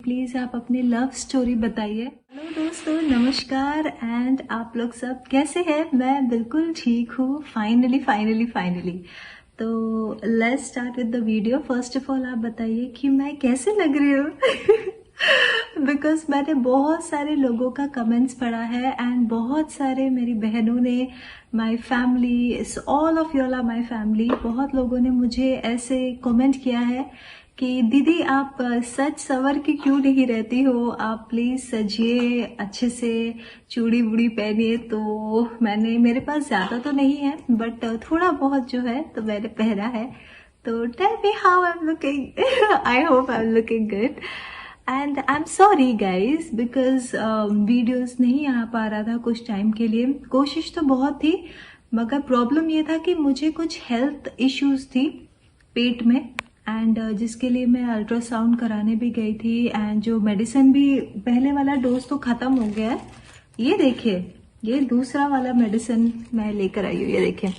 Please आप अपनी love story बताइए। हेलो दोस्तों, नमस्कार। एंड आप लोग सब कैसे हैं? मैं बिल्कुल ठीक हूँ। फाइनली तो let's start with the video. First of all आप बताइए कि मैं कैसे लग रही हूँ। बिकॉज मैंने बहुत सारे लोगों का कमेंट्स पढ़ा है एंड बहुत सारे मेरी बहनों ने, my family, all of you are my family, बहुत लोगों ने मुझे ऐसे कमेंट किया है कि दीदी आप सच सवर के क्यों नहीं रहती हो, आप प्लीज सजिए अच्छे से, चूड़ी वूड़ी पहनिए। तो मेरे पास ज्यादा तो नहीं है बट थोड़ा बहुत जो है तो मैंने पहना है। तो tell me how I am looking. I hope I am looking good and I am sorry guys because videos नहीं आ पा रहा था कुछ टाइम के लिए। कोशिश तो बहुत थी मगर प्रॉब्लम ये था कि मुझे कुछ हेल्थ इश्यूज थी पेट में एंड जिसके लिए मैं अल्ट्रासाउंड कराने भी गई थी एंड जो मेडिसिन भी, पहले वाला डोज तो खत्म हो गया है। ये देखिए, ये दूसरा वाला मेडिसिन मैं लेकर आई हूँ। ये देखिए,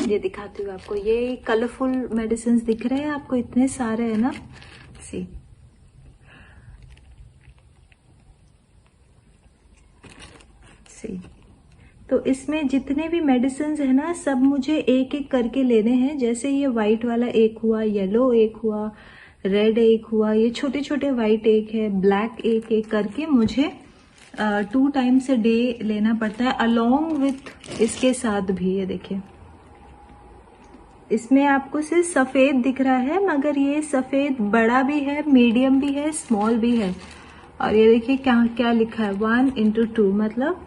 ये दिखाती हूँ आपको। ये कलरफुल मेडिसिन दिख रहे हैं आपको, इतने सारे है ना। सी तो इसमें जितने भी मेडिसिन है ना, सब मुझे एक एक करके लेने हैं। जैसे ये व्हाइट वाला एक हुआ, येलो एक हुआ, रेड एक हुआ, ये छोटे छोटे व्हाइट एक है, ब्लैक एक एक करके मुझे 2 टाइम्स अ डे लेना पड़ता है, अलोंग विथ इसके साथ भी। ये देखिए, इसमें आपको सिर्फ सफेद दिख रहा है मगर ये सफेद बड़ा भी है, मीडियम भी है, स्मॉल भी है। और ये देखिए क्या क्या लिखा है, 1/2, मतलब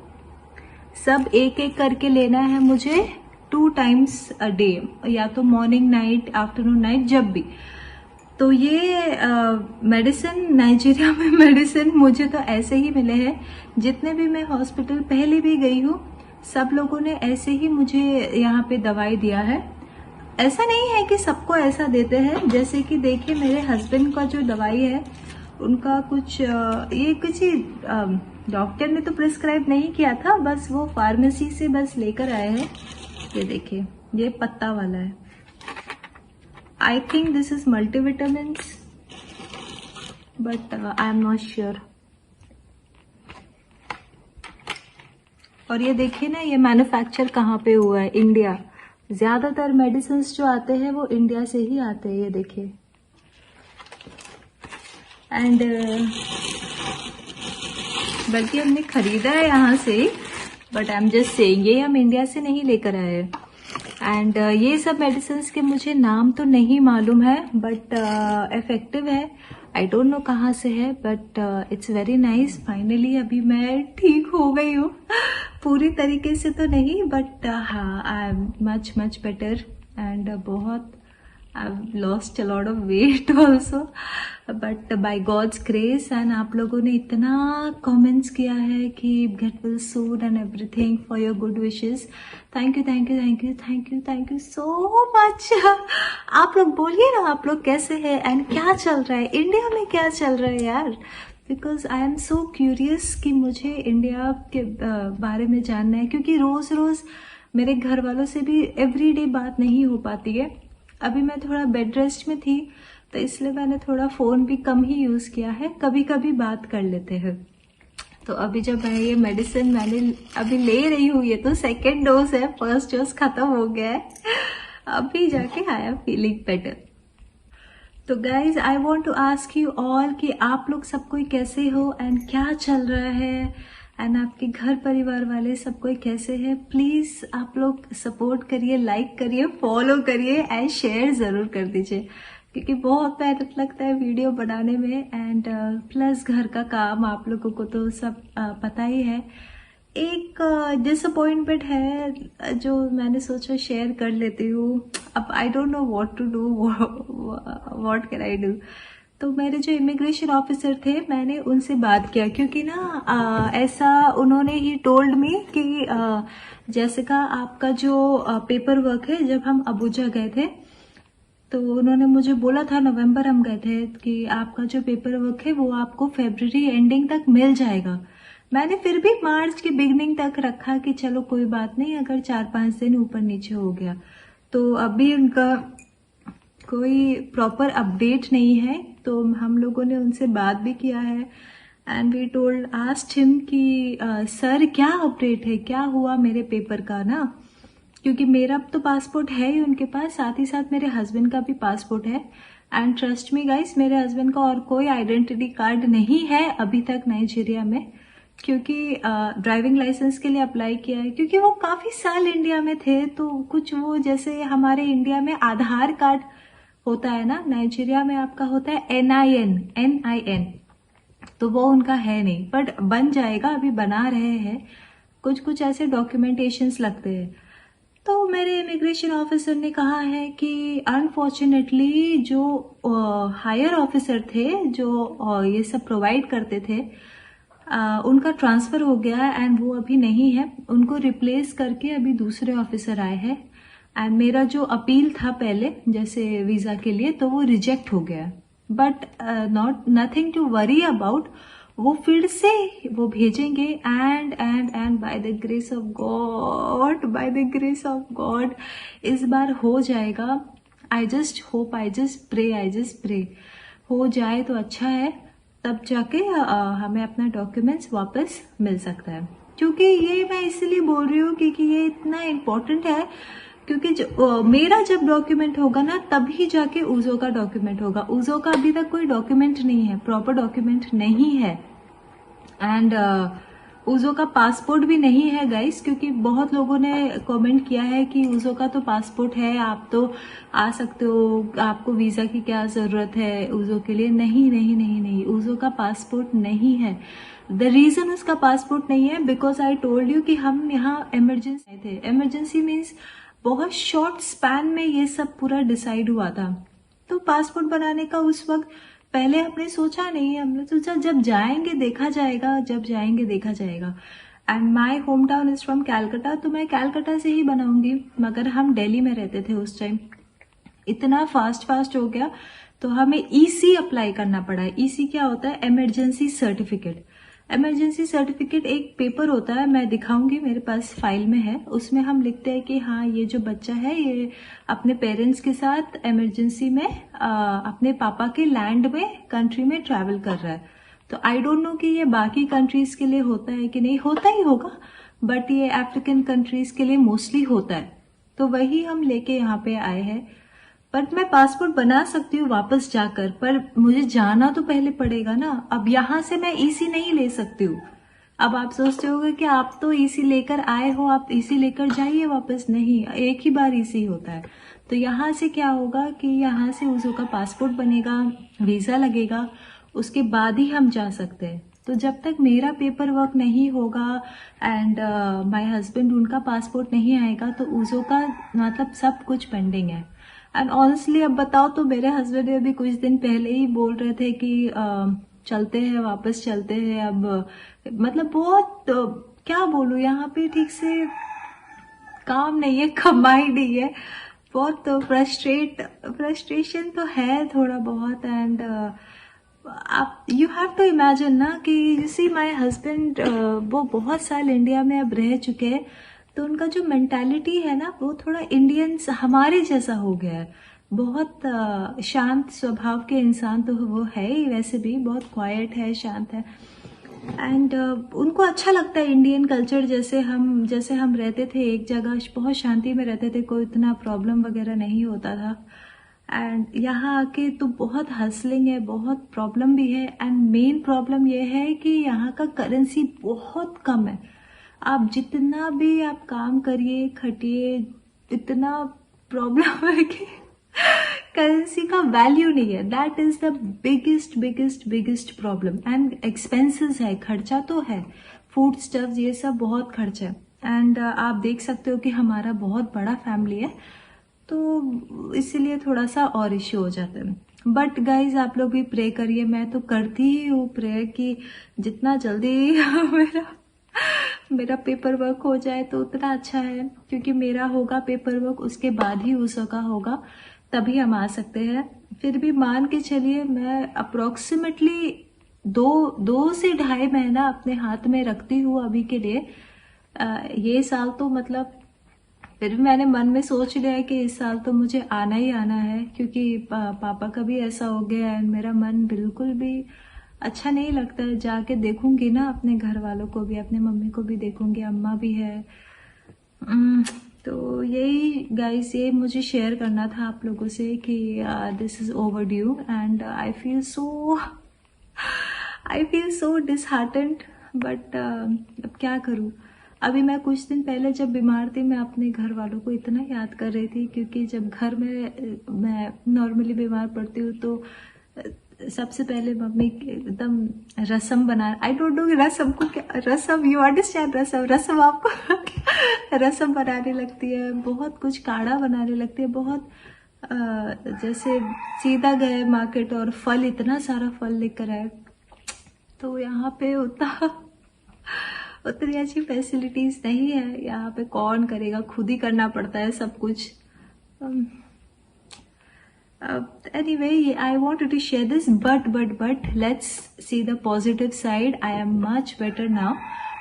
सब एक एक करके लेना है मुझे 2 टाइम्स अ डे, या तो मॉर्निंग नाइट, आफ्टरनून नाइट, जब भी। तो ये मेडिसिन, नाइजीरिया में मेडिसिन मुझे तो ऐसे ही मिले हैं। जितने भी मैं हॉस्पिटल पहले भी गई हूँ, सब लोगों ने ऐसे ही मुझे यहाँ पे दवाई दिया है। ऐसा नहीं है कि सबको ऐसा देते हैं। जैसे कि देखिए, मेरे हस्बैंड का जो दवाई है उनका कुछ ये कुछ डॉक्टर ने तो प्रिस्क्राइब नहीं किया था, बस वो फार्मेसी से बस लेकर आए हैं। ये देखिए, ये पत्ता वाला है। I think this is multivitamin but I am not sure. और ये देखिए ना, ये मैन्युफैक्चर कहाँ पे हुआ है? इंडिया। ज्यादातर मेडिसिन जो आते हैं वो इंडिया से ही आते हैं। ये देखिए, एंड बल्कि हमने खरीदा है यहाँ से, but I am just saying, ये हम इंडिया से नहीं लेकर आए हैं। एंड ये सब मेडिसिन के मुझे नाम तो नहीं मालूम है बट इफेक्टिव है। आई डोंट नो कहाँ से है but it's very nice. Finally अभी मैं ठीक हो गई हूँ। पूरी तरीके से तो नहीं बट हाँ, I am much better and बहुत I've lost a lot of weight also, but by God's grace, and आप लोगों ने इतना comments किया है कि get well soon and everything for your good wishes. Thank you so much. आप लोग बोलिए ना, आप लोग कैसे हैं एंड क्या चल रहा है इंडिया में, क्या चल रहा है यार? Because I am so curious कि मुझे इंडिया के बारे में जानना है, क्योंकि रोज रोज मेरे घर वालों से भी एवरीडे बात नहीं हो पाती है। अभी मैं थोड़ा बेड रेस्ट में थी तो इसलिए मैंने थोड़ा फोन भी कम ही यूज किया है, कभी कभी बात कर लेते हैं। तो अभी जब मैं ये मेडिसिन मैंने अभी ले रही हूँ, ये तो सेकेंड डोज है, फर्स्ट डोज खत्म हो गया है, अभी जाके आई एम फीलिंग बेटर। तो guys, I want to ask you all कि आप लोग सब कोई कैसे हो एंड क्या चल रहा है एंड आपके घर परिवार वाले सब कोई कैसे है। प्लीज आप लोग सपोर्ट करिए, लाइक करिए, फॉलो करिए एंड शेयर जरूर कर दीजिए, क्योंकि बहुत मेहनत लगता है वीडियो बनाने में एंड प्लस घर का काम आप लोगों को तो सब पता ही है। एक डिसअपॉइंटमेंट है जो मैंने सोचा शेयर कर लेती हूँ। अब I don't know what to do, what can I do. तो मेरे जो इमिग्रेशन ऑफिसर थे, मैंने उनसे बात किया, क्योंकि ना ऐसा उन्होंने ही टोल्ड मी कि जैसिका आपका जो पेपर वर्क है, जब हम अबुजा गए थे तो उन्होंने मुझे बोला था, नवंबर हम गए थे, कि आपका जो पेपर वर्क है वो आपको फरवरी एंडिंग तक मिल जाएगा। मैंने फिर भी मार्च की बिगनिंग तक रखा कि चलो कोई बात नहीं, अगर 4-5 दिन ऊपर नीचे हो गया। तो अभी उनका कोई प्रॉपर अपडेट नहीं है। तो हम लोगों ने उनसे बात भी किया है and we told asked him कि सर क्या अपडेट है, क्या हुआ मेरे पेपर का ना, क्योंकि मेरा तो पासपोर्ट है ही उनके पास, साथ ही साथ मेरे हस्बैंड का भी पासपोर्ट है। एंड ट्रस्ट मी गाइस, मेरे हस्बैंड का और कोई आइडेंटिटी कार्ड नहीं है अभी तक नाइजीरिया में, क्योंकि ड्राइविंग लाइसेंस के लिए अप्लाई किया है, क्योंकि वो काफी साल इंडिया में थे। तो कुछ वो जैसे हमारे इंडिया में आधार कार्ड होता है ना, नाइजीरिया में आपका होता है NIN, तो वो उनका है नहीं, बट बन जाएगा, अभी बना रहे हैं। कुछ कुछ ऐसे डॉक्यूमेंटेशंस लगते हैं। तो मेरे इमिग्रेशन ऑफिसर ने कहा है कि अनफॉर्चुनेटली जो हायर ऑफिसर थे, जो ये सब प्रोवाइड करते थे, उनका ट्रांसफर हो गया है एंड वो अभी नहीं है। उनको रिप्लेस करके अभी दूसरे ऑफिसर आए हैं एंड मेरा जो अपील था पहले जैसे वीजा के लिए, तो वो रिजेक्ट हो गया। But nothing to worry about, वो फिर से वो भेजेंगे and by the grace of God इस बार हो जाएगा। I just hope, I just pray हो जाए तो अच्छा है, तब जाके हमें अपना डॉक्यूमेंट्स वापस मिल सकता है। क्योंकि ये मैं इसलिए बोल रही हूँ क्योंकि ये इतना इम्पोर्टेंट है, क्योंकि मेरा जब डॉक्यूमेंट होगा ना तभी जाके उजो का डॉक्यूमेंट होगा। उजो का अभी तक कोई डॉक्यूमेंट नहीं है, प्रॉपर डॉक्यूमेंट नहीं है। एंड उजो का पासपोर्ट भी नहीं है गाइस, क्योंकि बहुत लोगों ने कमेंट किया है कि उजो का तो पासपोर्ट है, आप तो आ सकते हो, आपको वीजा की क्या जरूरत है उजो के लिए। नहीं, उजो का पासपोर्ट नहीं है। द रीजन उसका पासपोर्ट नहीं है बिकॉज आई टोल्ड यू कि हम यहाँ इमरजेंसी थे। इमरजेंसी मीन्स बहुत शॉर्ट स्पैन में ये सब पूरा डिसाइड हुआ था। तो पासपोर्ट बनाने का उस वक्त पहले हमने सोचा नहीं, हमने सोचा जब जाएंगे देखा जाएगा। And my home town is from Calcutta, तो मैं कैलकाटा से ही बनाऊंगी, मगर हम दिल्ली में रहते थे उस टाइम। इतना फास्ट हो गया तो हमें EC अप्लाई करना पड़ा है। EC क्या होता है? Emergency certificate. इमरजेंसी सर्टिफिकेट एक पेपर होता है, मैं दिखाऊंगी, मेरे पास फाइल में है। उसमें हम लिखते हैं कि हाँ ये जो बच्चा है ये अपने पेरेंट्स के साथ इमरजेंसी में अपने पापा के लैंड में, कंट्री में ट्रैवल कर रहा है। तो आई डोंट नो कि ये बाकी कंट्रीज के लिए होता है कि नहीं, होता ही होगा, बट ये अफ्रीकन कंट्रीज के लिए मोस्टली होता है। तो वही हम लेके यहाँ पे आए हैं। बट मैं पासपोर्ट बना सकती हूँ वापस जाकर, पर मुझे जाना तो पहले पड़ेगा ना। अब यहाँ से मैं EC नहीं ले सकती हूँ। अब आप सोचते होगे कि आप तो EC लेकर आए हो, आप EC लेकर जाइए वापस। नहीं, एक ही बार EC होता है। तो यहाँ से क्या होगा कि यहाँ से उजो का पासपोर्ट बनेगा, वीजा लगेगा, उसके बाद ही हम जा सकते हैं। तो जब तक मेरा पेपर वर्क नहीं होगा एंड माय हस्बैंड, उनका पासपोर्ट नहीं आएगा, तो उजो का मतलब सब कुछ पेंडिंग है। एंड ऑनेस्टली अब बताओ तो मेरे हस्बैंड अभी कुछ दिन पहले ही बोल रहे थे कि चलते हैं, वापस चलते हैं। अब मतलब बहुत क्या बोलूं, यहाँ पे ठीक से काम नहीं है, कमाई नहीं है, बहुत फ्रस्ट्रेशन तो है थोड़ा बहुत। एंड आप यू हैव टू इमेजिन ना कि यू सी माय हस्बैंड, वो बहुत साल इंडिया में अब रह चुके हैं, तो उनका जो मेंटालिटी है ना वो थोड़ा इंडियंस हमारे जैसा हो गया है। बहुत शांत स्वभाव के इंसान तो वो है ही, वैसे भी बहुत क्वाइट है, शांत है। एंड उनको अच्छा लगता है इंडियन कल्चर, जैसे हम रहते थे एक जगह, बहुत शांति में रहते थे, कोई इतना प्रॉब्लम वगैरह नहीं होता था। एंड यहाँ आके तो बहुत हसलिंग है, बहुत प्रॉब्लम भी है। एंड मेन प्रॉब्लम ये है कि यहाँ का करेंसी बहुत कम है। आप जितना भी आप काम करिए, खटिए, इतना प्रॉब्लम है कि करेंसी का वैल्यू नहीं है। That is the biggest problem. And expenses है, खर्चा तो है, फूड स्टफ, ये सब बहुत खर्चा है। एंड आप देख सकते हो कि हमारा बहुत बड़ा फैमिली है, तो इसीलिए थोड़ा सा और इश्यू हो जाता है। बट गाइज आप लोग भी प्रे करिए, मैं तो करती ही हूँ प्रे कि जितना जल्दी मेरा पेपर वर्क हो जाए तो उतना अच्छा है, क्योंकि मेरा होगा पेपर वर्क, उसके बाद ही उसका होगा, तभी हम आ सकते हैं। फिर भी मान के चलिए मैं अप्रोक्सीमेटली 2 से 2.5 महीना अपने हाथ में रखती हूँ अभी के लिए। ये साल तो मतलब फिर भी मैंने मन में सोच लिया है कि इस साल तो मुझे आना ही आना है, क्योंकि पापा का भी ऐसा हो गया है। मेरा मन बिल्कुल भी अच्छा नहीं लगता है। जाके देखूंगी ना अपने घर वालों को भी, अपने मम्मी को भी देखूंगी, अम्मा भी है। तो यही गाइस, ये मुझे शेयर करना था आप लोगों से कि this is over due and I feel so disheartened. But अब क्या करूँ। अभी मैं कुछ दिन पहले जब बीमार थी, मैं अपने घर वालों को इतना याद कर रही थी, क्योंकि जब घर में मैं नॉर्मली बीमार पड़ती हूँ तो सबसे पहले मम्मी एकदम रसम बना, आई डोंट नो रसम को क्या, रसम, यू अंडरस्टैंड रसम, रसम आपको रसम बनाने लगती है, बहुत कुछ काढ़ा बनाने लगती है, बहुत जैसे सीधा गए मार्केट और फल, इतना सारा फल लेकर आए। तो यहाँ पे उतनी अच्छी फैसिलिटीज नहीं है यहाँ पे। कौन करेगा, खुद ही करना पड़ता है सब कुछ। Anyway, I wanted to share this, but let's see the positive side. I am much better now.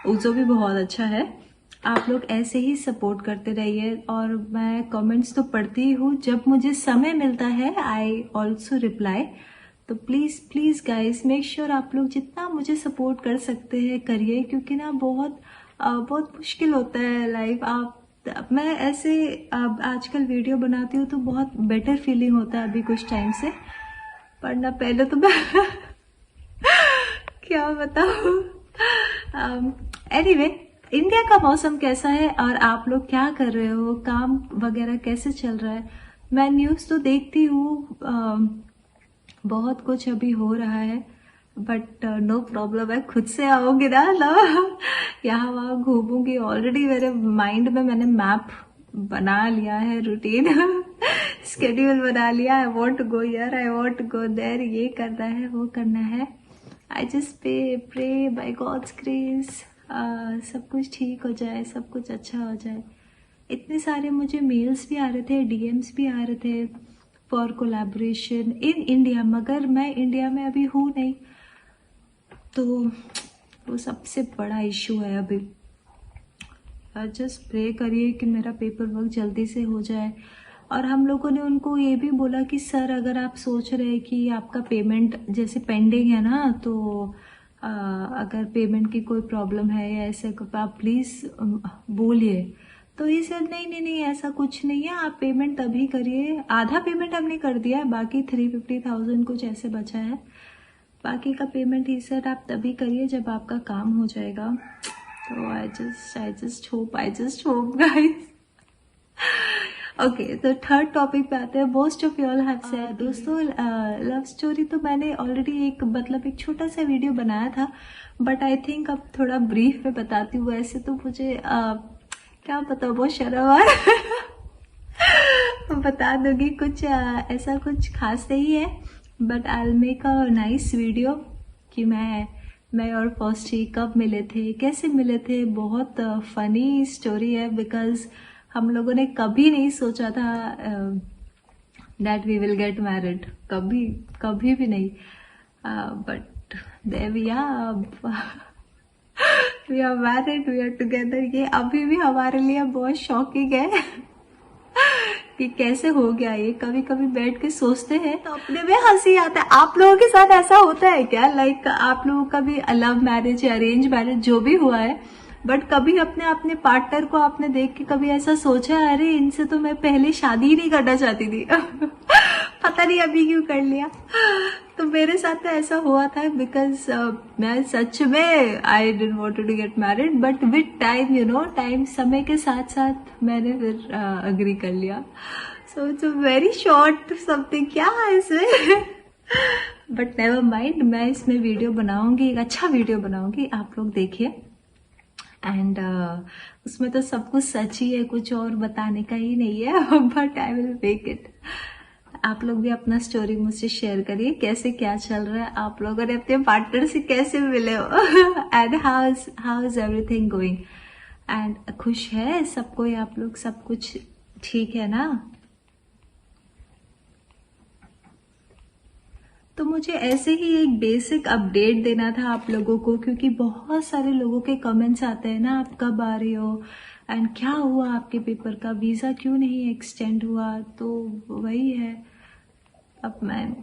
उजो भी बहुत अच्छा है। आप लोग ऐसे ही सपोर्ट करते रहिए, और मैं कमेंट्स तो पढ़ती हूँ, जब मुझे समय मिलता है आई ऑल्सो रिप्लाई। तो प्लीज गाइस, मेक श्योर आप लोग जितना मुझे सपोर्ट कर सकते हैं करिए, क्योंकि ना बहुत मुश्किल होता है लाइफ। मैं ऐसे अब आजकल वीडियो बनाती हूँ तो बहुत बेटर फीलिंग होता है अभी कुछ टाइम से, पर ना पहले तो मैं क्या बताऊँ। एनीवे, इंडिया का मौसम कैसा है और आप लोग क्या कर रहे हो, काम वगैरह कैसे चल रहा है। मैं न्यूज़ तो देखती हूँ, बहुत कुछ अभी हो रहा है, बट नो प्रॉब्लम है, खुद से आऊंगी ना, यहाँ वहाँ घूमूंगी। ऑलरेडी मेरे माइंड में मैंने मैप बना लिया है, रूटीन स्केड्यूल बना लिया। I want to go here, I want to go there, ये करना है, वो करना है। I just pray by God's grace सब कुछ ठीक हो जाए, सब कुछ अच्छा हो जाए। इतने सारे मुझे मेल्स भी आ रहे थे, डीएम्स भी आ रहे थे फॉर कोलैबोरेशन इन इंडिया, मगर मैं इंडिया में अभी हूँ नहीं, तो वो सबसे बड़ा इशू है अभी। जस्ट प्रे करिए कि मेरा पेपर वर्क जल्दी से हो जाए। और हम लोगों ने उनको ये भी बोला कि सर, अगर आप सोच रहे हैं कि आपका पेमेंट जैसे पेंडिंग है ना, तो अगर पेमेंट की कोई प्रॉब्लम है या ऐसे, आप प्लीज़ बोलिए। तो ये सर नहीं ऐसा कुछ नहीं है, आप पेमेंट तभी करिए। आधा पेमेंट हमने कर दिया है, बाकी 350,000 कुछ ऐसे बचा है। बाकी का पेमेंट ही सर आप तभी करिए जब आपका काम हो जाएगा। तो आई जस्ट होप गाइस। ओके, तो थर्ड टॉपिक पे आते हैं। Most of you all have said, दोस्तों लव स्टोरी तो मैंने ऑलरेडी एक छोटा सा वीडियो बनाया था, बट आई थिंक अब थोड़ा ब्रीफ में बताती हूँ। ऐसे तो मुझे क्या पता, बहुत शर्म आ रहा है बता दूंगी, कुछ ऐसा कुछ खास नहीं है, but I will make a nice video कि मैं और फर्स्टी कब मिले थे, कैसे मिले थे। बहुत फनी स्टोरी है, बिकॉज हम लोगों ने कभी नहीं सोचा था that we will get married, कभी भी नहीं। But there we are, we are married, we are together. ये अभी भी हमारे लिए बहुत शॉकिंग है कि कैसे हो गया ये। कभी कभी बैठ के सोचते हैं तो अपने में हंसी आता है। आप लोगों के साथ ऐसा होता है क्या? लाइक आप लोगों का भी लव मैरिज या अरेंज मैरिज जो भी हुआ है, बट कभी अपने पार्टनर को आपने देख के कभी ऐसा सोचा, अरे इनसे तो मैं पहले शादी ही नहीं करना चाहती थी पता नहीं अभी क्यों कर लिया। तो मेरे साथ तो ऐसा हुआ था, बिकॉज मैं सच में I didn't want to get married, but with time, you know, time, समय के साथ साथ मैंने फिर अग्री कर लिया। So it's a very short something, क्या है इसमें बट नेवर माइंड, मैं इसमें वीडियो बनाऊंगी, एक अच्छा वीडियो बनाऊंगी, आप लोग देखिए। एंड उसमें तो सब कुछ सच ही है, कुछ और बताने का ही नहीं है, but I will make it. आप लोग भी अपना स्टोरी मुझसे शेयर करिए, कैसे क्या चल रहा है, आप लोगों ने अपने पार्टनर से कैसे मिले हो and how is everything going. And खुश है सब कोई, आप लोग, सब कुछ ठीक है ना? तो मुझे ऐसे ही एक बेसिक अपडेट देना था आप लोगों को, क्योंकि बहुत सारे लोगों के कमेंट्स आते हैं ना, आप कब आ रहे हो एंड क्या हुआ आपके पेपर का, वीज़ा क्यों नहीं एक्सटेंड हुआ। तो वही है, अब मैं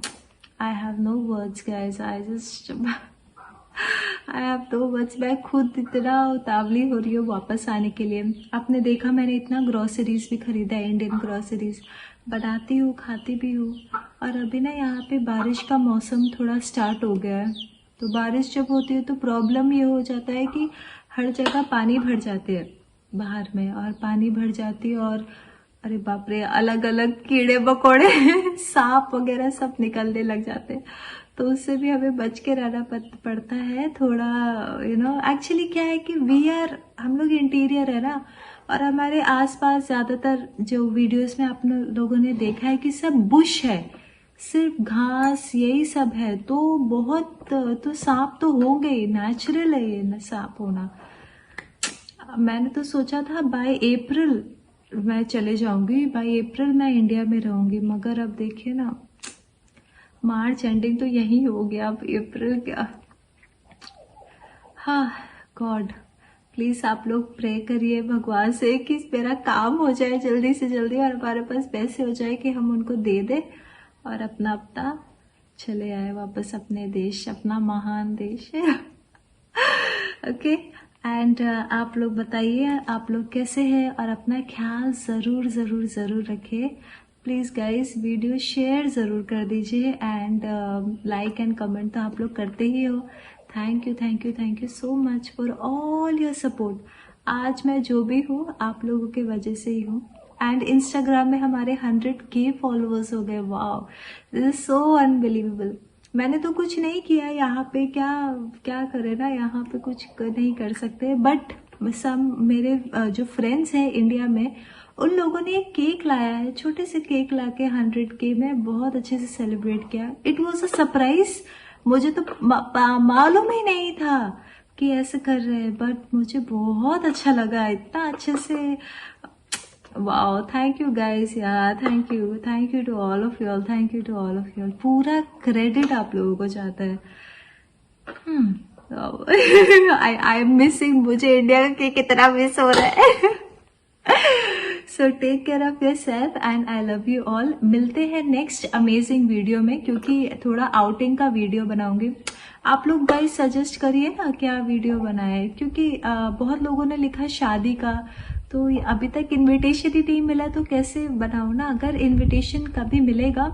I have no words guys, I have no words. मैं खुद इतना उतावली हो रही हूँ वापस आने के लिए। आपने देखा मैंने इतना ग्रॉसरीज भी खरीदा है, इंडियन ग्रॉसरीज बनाती हूँ, खाती भी हूँ। और अभी ना यहाँ पे बारिश का मौसम थोड़ा स्टार्ट हो गया है, तो बारिश जब होती है तो प्रॉब्लम ये हो जाता है कि हर जगह पानी भर जाते हैं बाहर में, और पानी भर जाती है और अरे बाप रे, अलग अलग कीड़े मकोड़े सांप वगैरह सब निकलने लग जाते हैं। तो उससे भी हमें बच के रहना पड़ता है थोड़ा, एक्चुअली क्या है कि हम लोग इंटीरियर है ना, और हमारे आसपास ज़्यादातर जो वीडियोस में आप लोगों ने देखा है कि सब बुश है, सिर्फ घास यही सब है। तो बहुत तो सांप तो होंगे ही, नेचुरल है ये सांप होना। मैंने तो सोचा था बाय अप्रैल मैं चले जाऊंगी, बाय अप्रैल मैं इंडिया में रहूंगी, मगर अब देखिए ना, मार्च एंडिंग तो यही हो गया, अब अप्रैल क्या। हाँ गॉड, प्लीज आप लोग प्रे करिए भगवान से कि मेरा काम हो जाए जल्दी से जल्दी, और हमारे पास पैसे हो जाए कि हम उनको दे दे और अपना अपना चले आए वापस अपने देश, अपना महान देश है। ओके एंड आप लोग बताइए आप लोग कैसे हैं, और अपना ख्याल ज़रूर ज़रूर ज़रूर रखिए। प्लीज़ गाइस वीडियो शेयर ज़रूर कर दीजिए, एंड लाइक एंड कमेंट तो आप लोग करते ही हो। Thank you so much for all your support. आज मैं जो भी हूँ आप लोगों की वजह से ही हूँ। एंड इंस्टाग्राम में हमारे 100K फॉलोअर्स हो गए, wow, this is so unbelievable. मैंने तो कुछ नहीं किया यहाँ पे, क्या करे ना, यहाँ पे कुछ नहीं कर सकते, बट सब मेरे जो फ्रेंड्स हैं इंडिया में, उन लोगों ने एक केक लाया है, छोटे से केक लाके 100K में बहुत अच्छे से सेलिब्रेट किया। इट वॉज अ सरप्राइज, मुझे तो मालूम ही नहीं था कि ऐसे कर रहे हैं, बट मुझे बहुत अच्छा लगा, इतना अच्छे से। वाओ, थैंक यू गाइस यार, thank you to all of you all, thank you to all of you all. पूरा क्रेडिट आप लोगों को जाता है। आई एम मिसिंग, मुझे इंडिया का केक कितना मिस हो रहा है। So take care of yourself and I love you all. मिलते हैं नेक्स्ट अमेजिंग वीडियो में, क्योंकि थोड़ा आउटिंग का वीडियो बनाऊंगी। आप लोग गाइस सजेस्ट करिए ना क्या वीडियो बनाए, क्योंकि बहुत लोगों ने लिखा शादी का, तो अभी तक इनविटेशन ही नहीं मिला, तो कैसे बनाऊं ना। अगर इनविटेशन कभी मिलेगा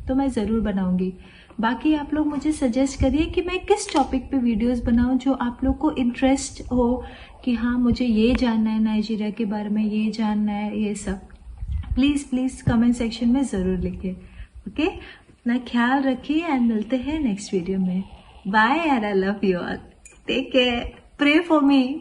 तो मैं ज़रूर बनाऊंगी। बाकी आप लोग मुझे सजेस्ट करिए कि मैं किस टॉपिक पे वीडियोस बनाऊं जो आप लोग को इंटरेस्ट हो, कि हाँ मुझे ये जानना है, नाइजीरिया के बारे में ये जानना है, ये सब। प्लीज़ कमेंट सेक्शन में ज़रूर लिखिए। ओके, अपना ख्याल रखिए एंड मिलते हैं नेक्स्ट वीडियो में। Bye and I love you all, take care, pray for me.